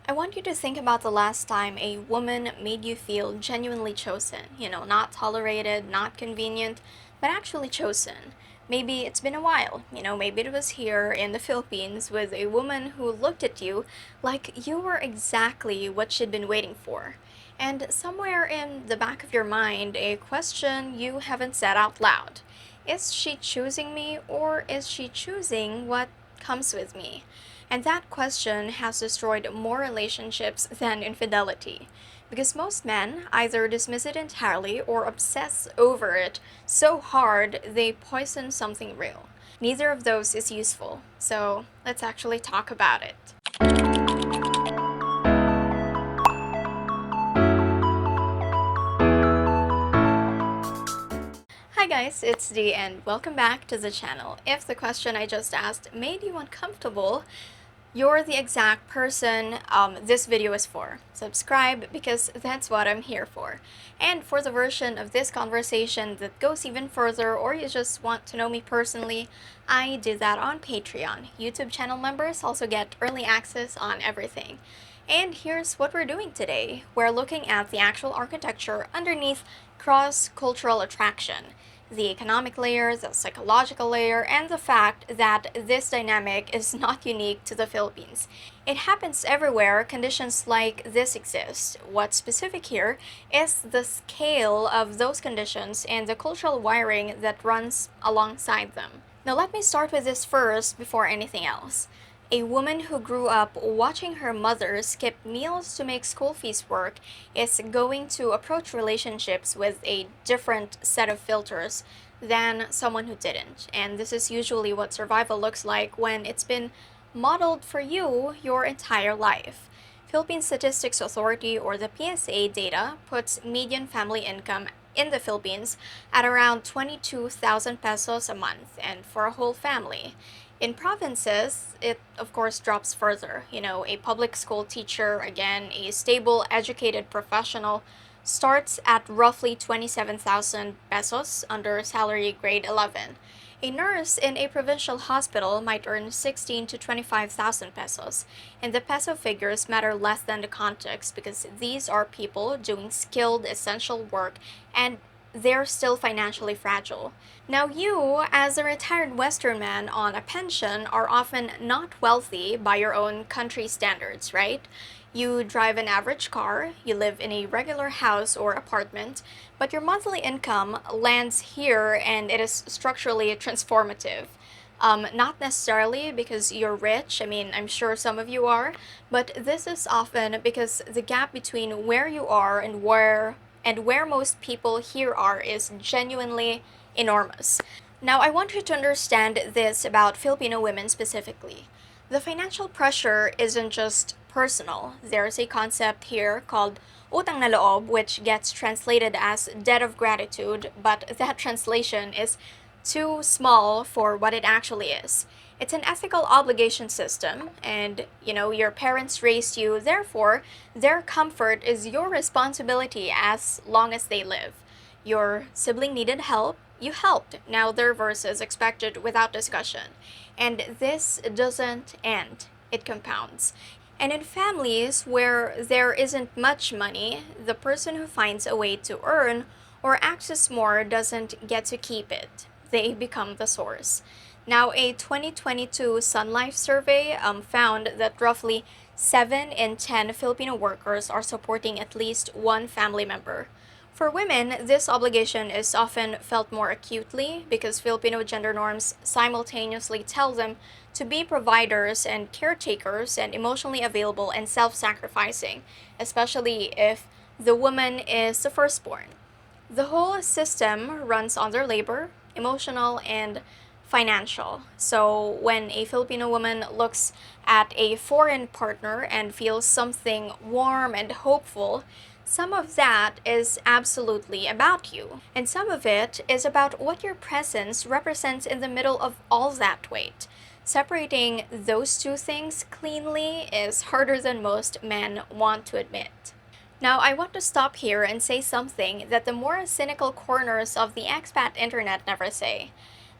I want you to think about the last time a woman made you feel genuinely chosen. Not tolerated, not convenient, but actually chosen. Maybe it's been a while. Maybe it was here in the Philippines with a woman who looked at you like you were exactly what she'd been waiting for. And somewhere in the back of your mind, a question you haven't said out loud. Is she choosing me, or is she choosing what comes with me? And that question has destroyed more relationships than infidelity. Because most men either dismiss it entirely or obsess over it so hard they poison something real. Neither of those is useful, so let's actually talk about it. Hi guys, it's Dee and welcome back to the channel. If the question I just asked made you uncomfortable, you're the exact person this video is for. Subscribe because that's what I'm here for. And for the version of this conversation that goes even further, or you just want to know me personally, I do that on Patreon. YouTube channel members also get early access on everything. And here's what we're doing today. We're looking at the actual architecture underneath cross-cultural attraction, the economic layer, the psychological layer, and the fact that this dynamic is not unique to the Philippines. It happens everywhere conditions like this exist. What's specific here is the scale of those conditions and the cultural wiring that runs alongside them. Now let me start with this first before anything else. A woman who grew up watching her mother skip meals to make school fees work is going to approach relationships with a different set of filters than someone who didn't. And this is usually what survival looks like when it's been modeled for you your entire life. Philippine Statistics Authority, or the PSA data, puts median family income in the Philippines at around 22,000 pesos a month, and for a whole family. In provinces, it of course drops further. A public school teacher, again, a stable, educated professional, starts at roughly 27,000 pesos under salary grade 11. A nurse in a provincial hospital might earn 16 to 25,000 pesos, and the peso figures matter less than the context because these are people doing skilled, essential work, and they're still financially fragile. Now, you, as a retired Western man on a pension, are often not wealthy by your own country standards, right? You drive an average car, you live in a regular house or apartment, but your monthly income lands here and it is structurally transformative. Not necessarily because you're rich, I'm sure some of you are, but this is often because the gap between where you are and where most people here are is genuinely enormous. Now, I want you to understand this about Filipino women specifically. The financial pressure isn't just personal. There's a concept here called utang na loob, which gets translated as debt of gratitude, but that translation is too small for what it actually is. It's an ethical obligation system, and your parents raised you, therefore, their comfort is your responsibility as long as they live. Your sibling needed help, you helped. Now their verse is expected without discussion. And this doesn't end, it compounds. And in families where there isn't much money, the person who finds a way to earn or access more doesn't get to keep it. They become the source. Now, a 2022 Sun Life survey found that roughly 7 in 10 Filipino workers are supporting at least one family member. For women, this obligation is often felt more acutely because Filipino gender norms simultaneously tell them to be providers and caretakers and emotionally available and self-sacrificing, especially if the woman is the firstborn. The whole system runs on their labor, emotional, and financial. So when a Filipino woman looks at a foreign partner and feels something warm and hopeful, some of that is absolutely about you. And some of it is about what your presence represents in the middle of all that weight. Separating those two things cleanly is harder than most men want to admit. Now, I want to stop here and say something that the more cynical corners of the expat internet never say.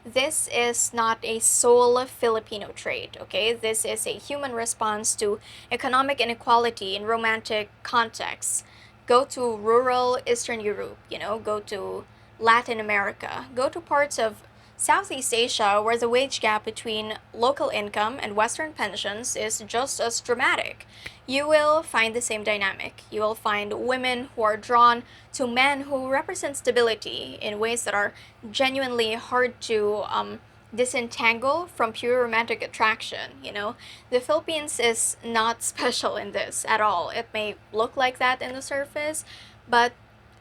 This is not a sole Filipino trait, okay? This is a human response to economic inequality in romantic contexts. Go to rural Eastern Europe, go to Latin America, go to parts of Southeast Asia where the wage gap between local income and Western pensions is just as dramatic. You will find the same dynamic. You will find women who are drawn to men who represent stability in ways that are genuinely hard to disentangle from pure romantic attraction. The Philippines is not special in this at all. It may look like that in the surface, but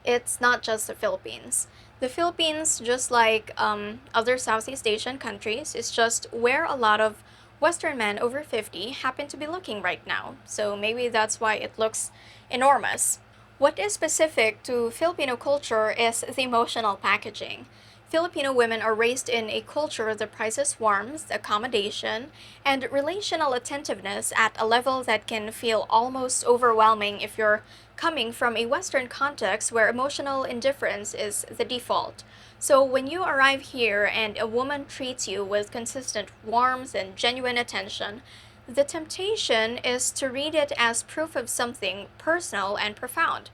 it's not just the Philippines. The Philippines, just like other Southeast Asian countries, is just where a lot of Western men over 50 happen to be looking right now. So maybe that's why it looks enormous. What is specific to Filipino culture is the emotional packaging. Filipino women are raised in a culture that prizes warmth, accommodation, and relational attentiveness at a level that can feel almost overwhelming if you're coming from a Western context where emotional indifference is the default. So when you arrive here and a woman treats you with consistent warmth and genuine attention, the temptation is to read it as proof of something personal and profound.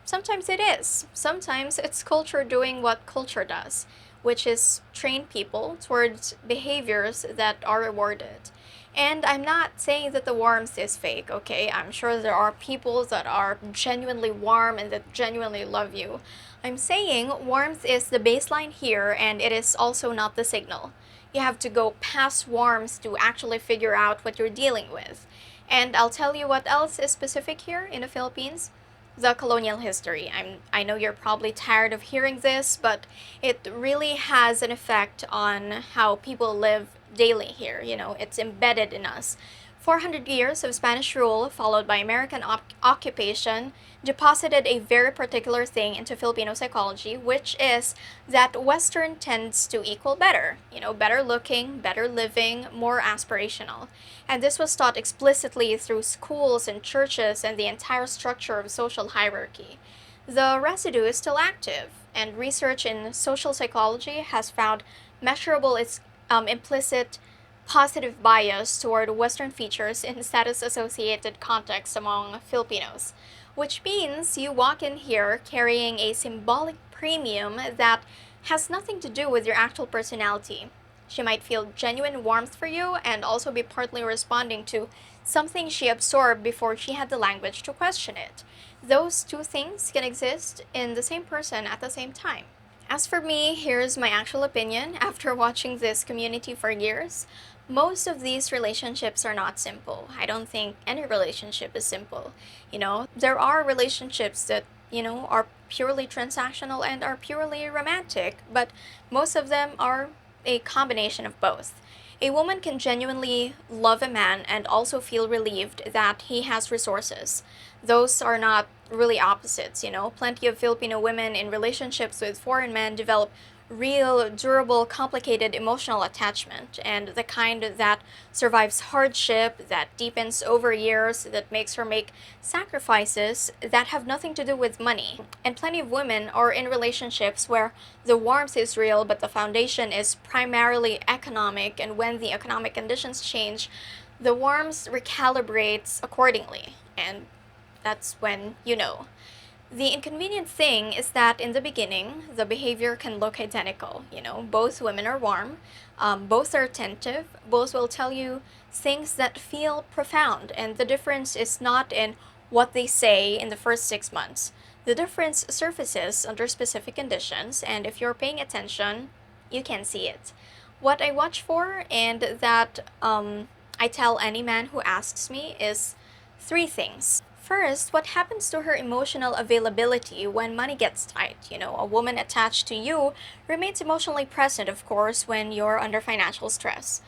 Sometimes it is. Sometimes it's culture doing what culture does, which is train people towards behaviors that are rewarded. And I'm not saying that the warmth is fake, okay? I'm sure there are people that are genuinely warm and that genuinely love you. I'm saying warmth is the baseline here and it is also not the signal. You have to go past warmth to actually figure out what you're dealing with. And I'll tell you what else is specific here in the Philippines: the colonial history. I know you're probably tired of hearing this, but it really has an effect on how people live daily here. It's embedded in us. 400 years of Spanish rule, followed by American occupation, deposited a very particular thing into Filipino psychology, which is that Western tends to equal better. Better looking, better living, more aspirational. And this was taught explicitly through schools and churches and the entire structure of social hierarchy. The residue is still active, and research in social psychology has found measurable implicit positive bias toward Western features in status associated contexts among Filipinos, which means you walk in here carrying a symbolic premium that has nothing to do with your actual personality. She might feel genuine warmth for you and also be partly responding to something she absorbed before she had the language to question it. Those two things can exist in the same person at the same time. As for me, here's my actual opinion after watching this community for years. Most of these relationships are not simple. I don't think any relationship is simple. There are relationships that, are purely transactional and are purely romantic, but most of them are a combination of both. A woman can genuinely love a man and also feel relieved that he has resources. Those are not really opposites. Plenty of Filipino women in relationships with foreign men develop real, durable, complicated emotional attachment, and the kind that survives hardship, that deepens over years, that makes her make sacrifices that have nothing to do with money. And plenty of women are in relationships where the warmth is real, but the foundation is primarily economic, and when the economic conditions change, the warmth recalibrates accordingly. And that's when you know. The inconvenient thing is that in the beginning, the behavior can look identical. Both women are warm, both are attentive, both will tell you things that feel profound, and the difference is not in what they say in the first 6 months. The difference surfaces under specific conditions, and if you're paying attention, you can see it. What I watch for, and that I tell any man who asks me, is three things. First, what happens to her emotional availability when money gets tight? A woman attached to you remains emotionally present, of course, when you're under financial stress,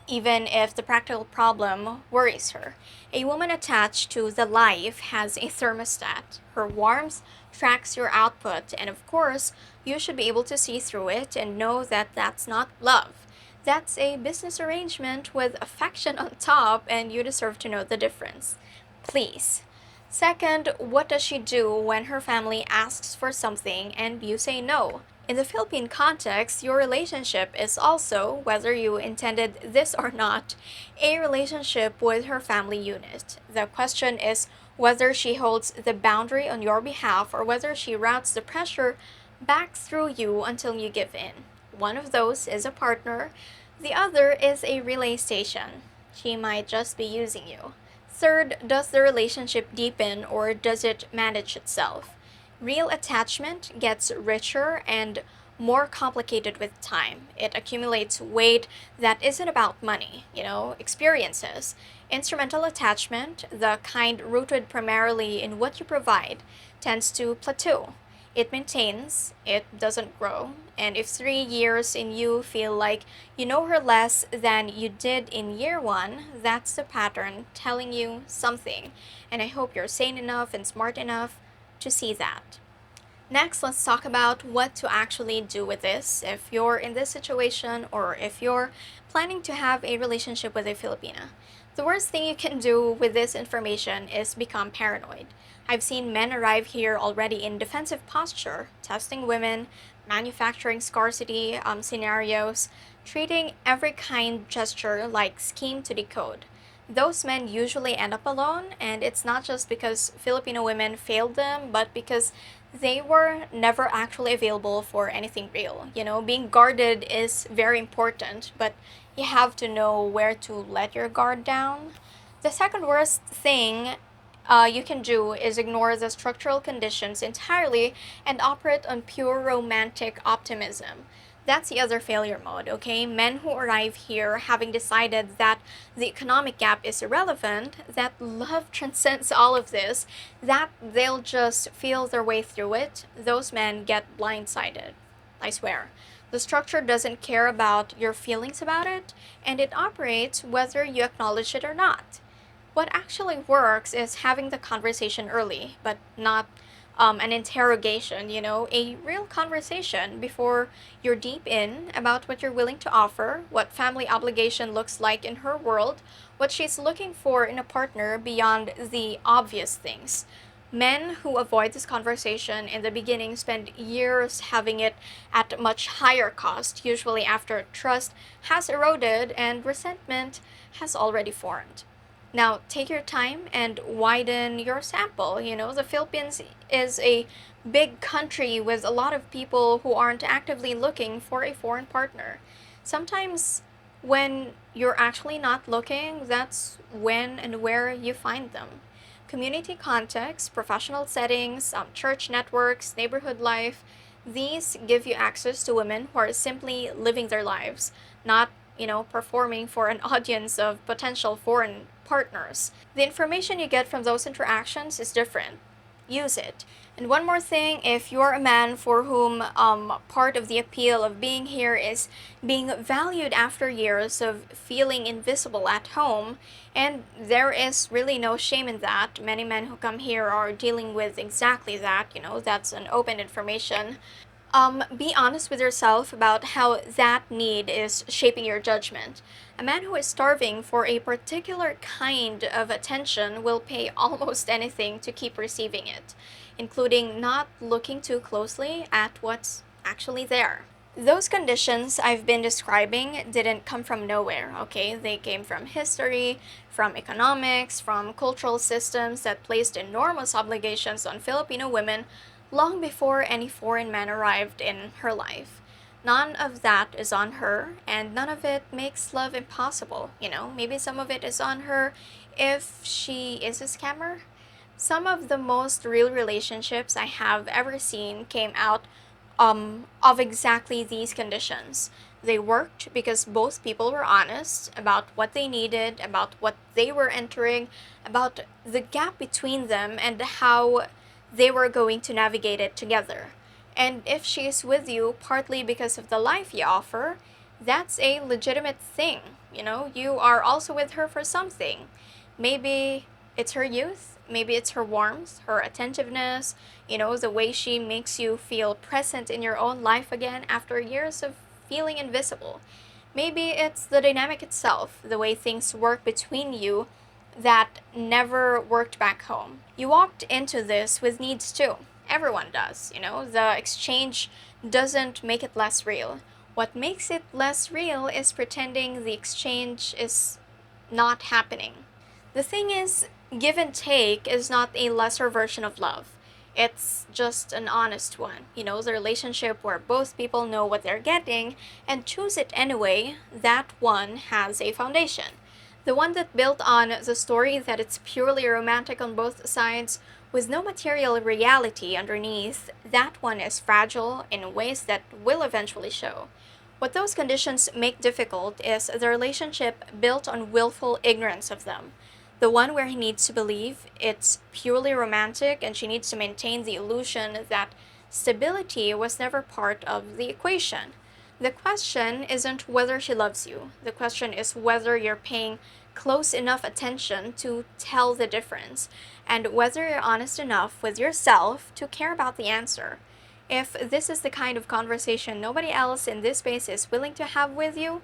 even if the practical problem worries her. A woman attached to the life has a thermostat. Her warmth tracks your output, and of course, you should be able to see through it and know that that's not love. That's a business arrangement with affection on top, and you deserve to know the difference. Please. Second, what does she do when her family asks for something and you say no? In the Philippine context, your relationship is also, whether you intended this or not, a relationship with her family unit. The question is whether she holds the boundary on your behalf or whether she routes the pressure back through you until you give in. One of those is a partner, the other is a relay station. She might just be using you. Third, does the relationship deepen or does it manage itself? Real attachment gets richer and more complicated with time. It accumulates weight that isn't about money, experiences. Instrumental attachment, the kind rooted primarily in what you provide, tends to plateau. It maintains, it doesn't grow. And if 3 years in you feel like you know her less than you did in year one, that's the pattern telling you something. And I hope you're sane enough and smart enough to see that. Next, let's talk about what to actually do with this if you're in this situation or if you're planning to have a relationship with a Filipina. The worst thing you can do with this information is become paranoid. I've seen men arrive here already in defensive posture, testing women, manufacturing scarcity scenarios, treating every kind gesture like scheme to decode. Those men usually end up alone, and it's not just because Filipino women failed them, but because they were never actually available for anything real. Being guarded is very important, but you have to know where to let your guard down. The second worst thing you can do is ignore the structural conditions entirely and operate on pure romantic optimism. That's the other failure mode, okay? Men who arrive here having decided that the economic gap is irrelevant, that love transcends all of this, that they'll just feel their way through it, those men get blindsided. I swear. The structure doesn't care about your feelings about it, and it operates whether you acknowledge it or not. What actually works is having the conversation early, but not an interrogation, a real conversation before you're deep in about what you're willing to offer, what family obligation looks like in her world, what she's looking for in a partner beyond the obvious things. Men who avoid this conversation in the beginning spend years having it at much higher cost, usually after trust has eroded and resentment has already formed. Now, take your time and widen your sample. The Philippines is a big country with a lot of people who aren't actively looking for a foreign partner. Sometimes, when you're actually not looking, that's when and where you find them. Community contexts, professional settings, church networks, neighborhood life, these give you access to women who are simply living their lives, not performing for an audience of potential foreign partners. The information you get from those interactions is different. Use it. And one more thing, if you're a man for whom part of the appeal of being here is being valued after years of feeling invisible at home, and there is really no shame in that. Many men who come here are dealing with exactly that, that's an open information. Be honest with yourself about how that need is shaping your judgment. A man who is starving for a particular kind of attention will pay almost anything to keep receiving it, including not looking too closely at what's actually there. Those conditions I've been describing didn't come from nowhere, okay? They came from history, from economics, from cultural systems that placed enormous obligations on Filipino women long before any foreign man arrived in her life. None of that is on her, and none of it makes love impossible. Maybe some of it is on her if she is a scammer. Some of the most real relationships I have ever seen came out of exactly these conditions. They worked because both people were honest about what they needed, about what they were entering, about the gap between them, and how they were going to navigate it together. And if she's with you partly because of the life you offer, that's a legitimate thing. You are also with her for something. Maybe it's her youth, maybe it's her warmth, her attentiveness, the way she makes you feel present in your own life again after years of feeling invisible. Maybe it's the dynamic itself, the way things work between you that never worked back home. You walked into this with needs too, Everyone does, you know? The exchange doesn't make it less real. What makes it less real is pretending the exchange is not happening. The thing is, give and take is not a lesser version of love. It's just an honest one. You know, the relationship where both people know what they're getting and choose it anyway, that one has a foundation. The one that built on the story that it's purely romantic on both sides with no material reality underneath, that one is fragile in ways that will eventually show. What those conditions make difficult is the relationship built on willful ignorance of them. The one where he needs to believe it's purely romantic and she needs to maintain the illusion that stability was never part of the equation. The question isn't whether she loves you. The question is whether you're paying close enough attention to tell the difference, and whether you're honest enough with yourself to care about the answer. If this is the kind of conversation nobody else in this space is willing to have with you,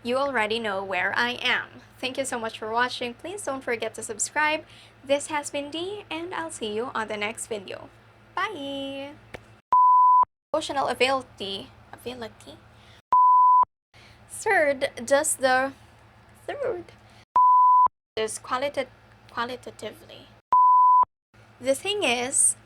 you already know where I am. Thank you so much for watching. Please don't forget to subscribe. This has been Dee, and I'll see you on the next video. Bye! Emotional ability. Third, does the third is qualitatively. The thing is,